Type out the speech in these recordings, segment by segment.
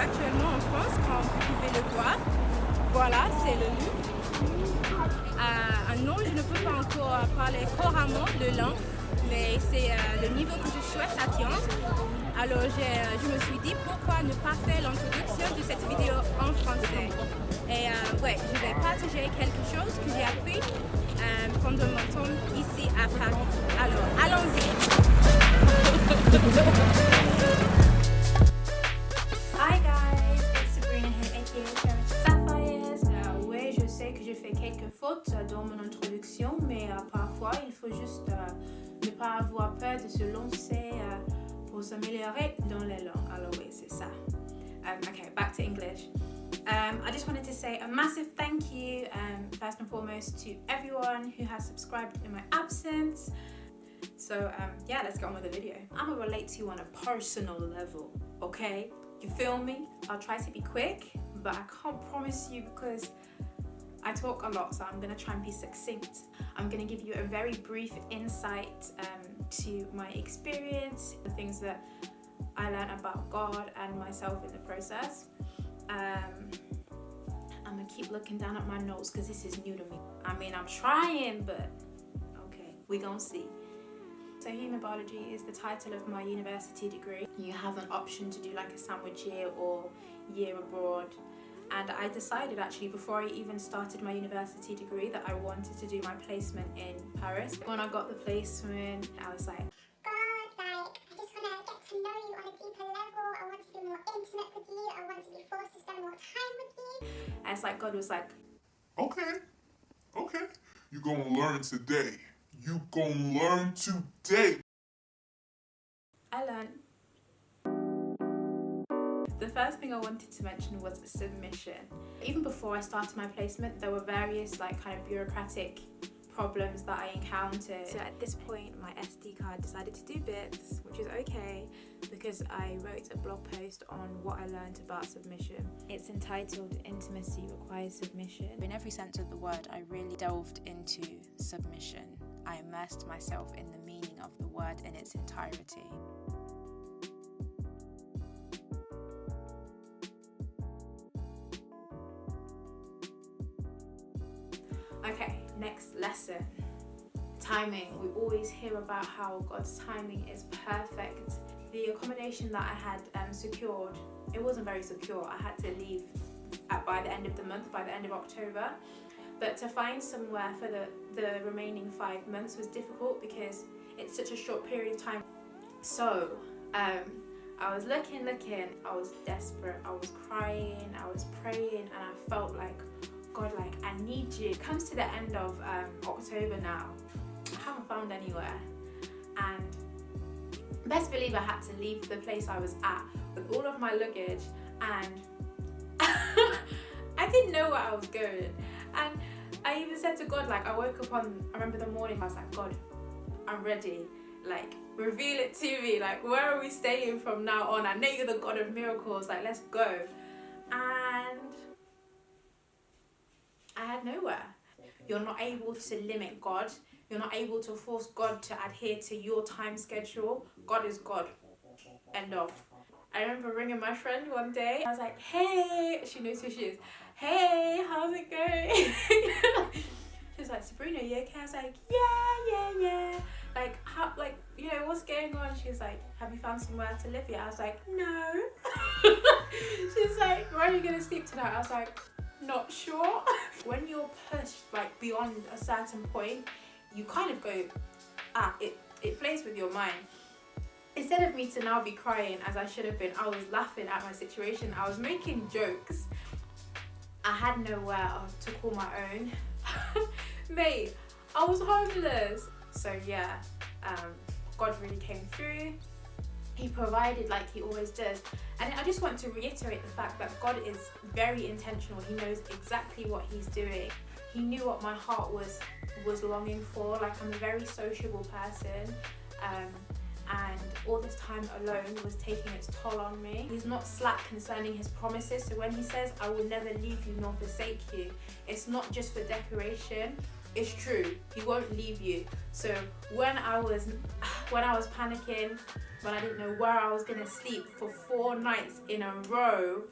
actuellement en France, comme vous pouvez le voir. Voilà, c'est le loup. Non, je ne peux pas encore parler couramment le langue, mais c'est le niveau que je souhaite atteindre. Alors je me suis dit pourquoi ne pas faire l'introduction de cette vidéo en français. Et ouais, je vais partager quelque chose que j'ai appris pendant mon temps ici à Paris. Alors, allons-y. Hi guys, it's Sabrina here, aka Sapphires. Ouais, je sais que je fais quelques fautes dans mon introduction, mais parfois il faut juste ne pas avoir peur de se lancer pour s'améliorer dans les langues. Alors oui, c'est ça. Okay, back to English. I just wanted to say a massive thank you, first and foremost, to everyone who has subscribed in my absence. So yeah, let's get on with the video. I'm gonna relate to you on a personal level, okay? You feel me? I'll try to be quick, but I can't promise you because I talk a lot, so I'm gonna try and be succinct. I'm gonna give you a very brief insight to my experience, the things that I learned about God and myself in the process. I'm gonna keep looking down at my notes because this is new to me. I mean, I'm trying, but okay, we gonna see. So human biology is the title of my university degree. You have an option to do like a sandwich year or year abroad. And I decided actually before I even started my university degree that I wanted to do my placement in Paris. When I got the placement, I was like, God, I just want to get to know you on a deeper level. I want to be more intimate with you. I want to be forced to spend more time with you. and it's like God was like, Okay. You gonna learn today. You gonna learn today. I learned. The first thing I wanted to mention was submission. Even before I started my placement, there were various like kind of bureaucratic problems that I encountered. So at this point, my SD card decided to do bits, which is okay because I wrote a blog post on what I learned about submission. It's entitled Intimacy Requires Submission. In every sense of the word, I really delved into submission. I immersed myself in the meaning of the word in its entirety. Okay, next lesson. Timing. We always hear about how God's timing is perfect. The accommodation that I had secured, it wasn't very secure. I had to leave by the end of the month, by the end of October. But to find somewhere for the remaining 5 months was difficult because it's such a short period of time. So I was looking, I was desperate, I was crying, I was praying, and I felt like, God, like, I need you. It comes to the end of October now. I haven't found anywhere. And best believe I had to leave the place I was at with all of my luggage, and I didn't know where I was going. And I even said to God, like, I woke up I remember the morning, I was like, God, I'm ready. Like, reveal it to me. Like, where are we staying from now on? I know you're the God of miracles. Like, let's go. And I had nowhere. You're not able to limit God. You're not able to force God to adhere to your time schedule. God is God. End of. I remember ringing my friend one day. I was like, hey, she knows who she is. Hey, how's it going? She was like, Sabrina, you okay? I was like, yeah. Like, how, like, you know, what's going on? She was like, have you found somewhere to live yet? I was like, no. She's like, where are you gonna sleep tonight? I was like, not sure. When you're pushed like beyond a certain point, you kind of go, it plays with your mind. Instead of me to now be crying as I should have been, I was laughing at my situation. I was making jokes. I had nowhere to call my own. Mate, I was homeless. So yeah, God really came through. He provided like he always does. And I just want to reiterate the fact that God is very intentional. He knows exactly what he's doing. He knew what my heart was longing for. Like, I'm a very sociable person. And all this time alone was taking its toll on me. He's not slack concerning his promises. So when he says, I will never leave you nor forsake you, it's not just for decoration. it's true. He won't leave you. So when I was panicking, when I didn't know where I was gonna sleep for 4 nights in a row,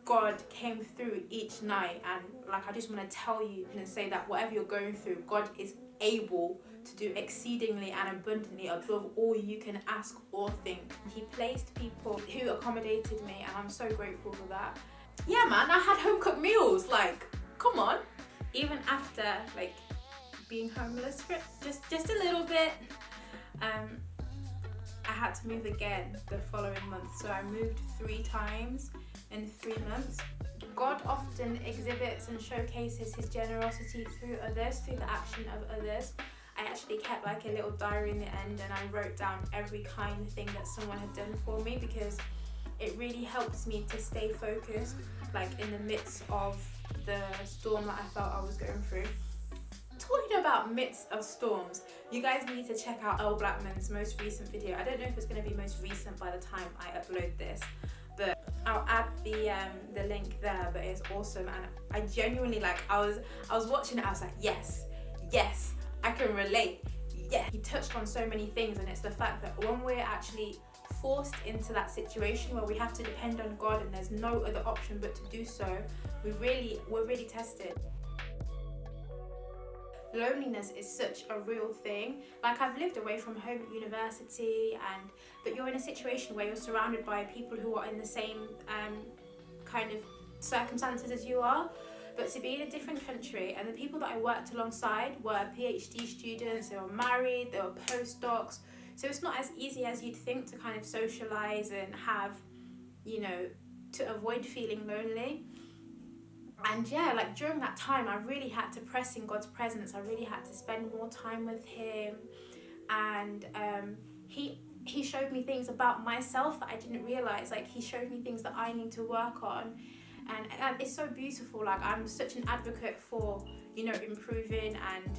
God came through each night. And like, I just want to tell you and say that whatever you're going through, God is able to do exceedingly and abundantly above all you can ask or think. He placed people who accommodated me, and I'm so grateful for that. Yeah, man, I had home cooked meals. Like, come on. Even after like being homeless for just a little bit, I had to move again the following month. So I moved 3 times in 3 months. God often exhibits and showcases his generosity through others, through the action of others. I actually kept like a little diary in the end, and I wrote down every kind thing that someone had done for me, because it really helps me to stay focused, like in the midst of the storm that I felt I was going through. Talking about midst of storms, you guys need to check out Earl Blackman's most recent video. I don't know if it's going to be most recent by the time I upload this, but I'll add the link there. But it's awesome, and I genuinely, like, I was watching it, I was like, yes, I can relate. Yeah, he touched on so many things, and it's the fact that when we're actually forced into that situation where we have to depend on God and there's no other option but to do so, we're really tested. Loneliness is such a real thing. Like, I've lived away from home at university, but you're in a situation where you're surrounded by people who are in the same kind of circumstances as you are. But to be in a different country, and the people that I worked alongside were PhD students, they were married, they were postdocs. So it's not as easy as you'd think to kind of socialise and have, you know, to avoid feeling lonely. And yeah, like during that time, I really had to press in God's presence. I really had to spend more time with him. And he showed me things about myself that I didn't realise. Like, he showed me things that I need to work on. And it's so beautiful. Like, I'm such an advocate for, you know, improving and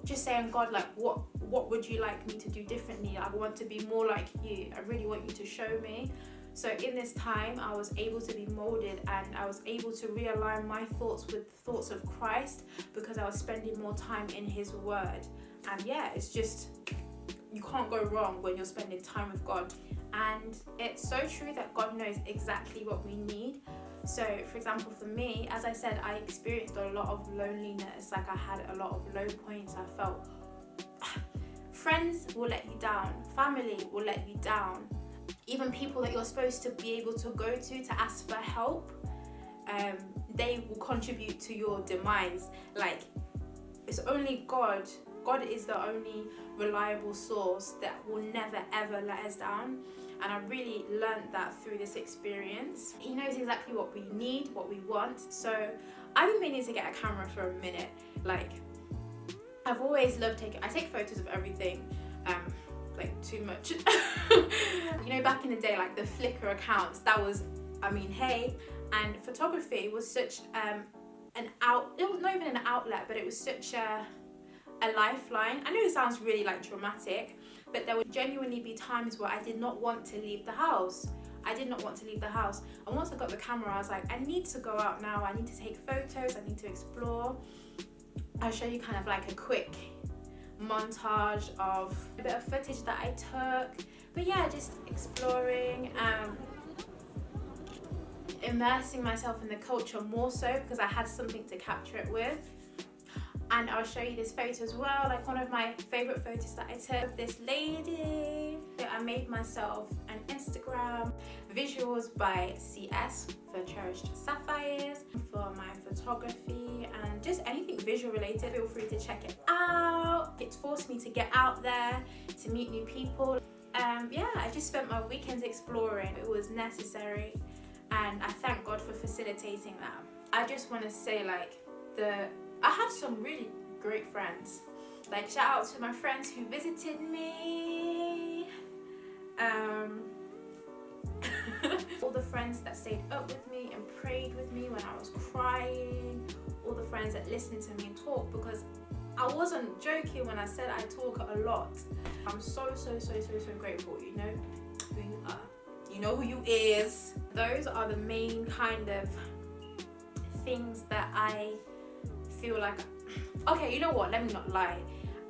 just saying, God, like, what would you like me to do differently? I want to be more like you. I really want you to show me. So in this time, I was able to be molded, and I was able to realign my thoughts with the thoughts of Christ, because I was spending more time in his word. And yeah, it's just, you can't go wrong when you're spending time with God. And it's so true that God knows exactly what we need. So for example, for me, as I said, I experienced a lot of loneliness. Like, I had a lot of low points. I felt friends will let you down, family will let you down, even people that you're supposed to be able to go to ask for help, they will contribute to your demise. Like, it's only God is the only reliable source that will never ever let us down. And I really learned that through this experience. He knows exactly what we need, what we want. So I've been meaning to get a camera for a minute. Like, I've always loved I take photos of everything, like too much. You know, back in the day, like the Flickr accounts, that was, I mean, hey. And photography was such it was not even an outlet, but it was such a lifeline. I know it sounds really like dramatic, but there would genuinely be times where I did not want to leave the house. And once I got the camera, I was like, I need to go out now. I need to take photos. I need to explore. I'll show you kind of like a quick montage of a bit of footage that I took. But yeah, just exploring, immersing myself in the culture more so, because I had something to capture it with. And I'll show you this photo as well, like one of my favourite photos that I took of this lady. So I made myself an Instagram, visuals by CS for Cherished Sapphires, for my photography, and just anything visual related. Feel free to check it out. It's forced me to get out there, to meet new people. Yeah, I just spent my weekends exploring. It was necessary, and I thank God for facilitating that. I just want to say, like, I have some really great friends. Like, shout out to my friends who visited me. All the friends that stayed up with me and prayed with me when I was crying. All the friends that listened to me talk, because I wasn't joking when I said I talk a lot. I'm so grateful. You know who you are. You know who you is. Those are the main kind of things that I feel like Okay, you know what? Let me not lie.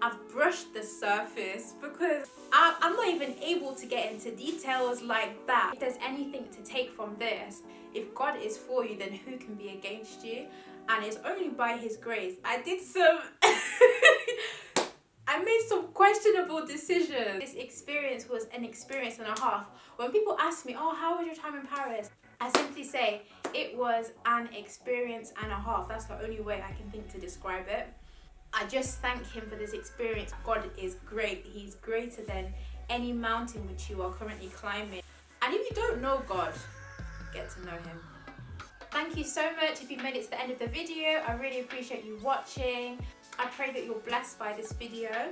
I've brushed the surface because I'm not even able to get into details like that. If there's anything to take from this, if God is for you, then who can be against you? And it's only by His grace. I did some... I made some questionable decisions. This experience was an experience and a half. When people ask me, oh, how was your time in Paris? I simply say, it was an experience and a half. That's the only way I can think to describe it. I just thank Him for this experience. God is great. He's greater than any mountain which you are currently climbing. And if you don't know God, get to know Him. Thank you so much if you've made it to the end of the video. I really appreciate you watching. I pray that you're blessed by this video.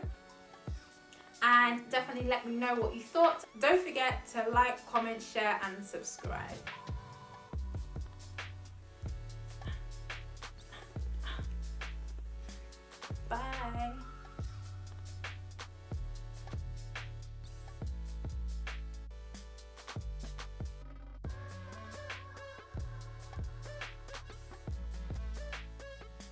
And definitely let me know what you thought. Don't forget to like, comment, share and subscribe.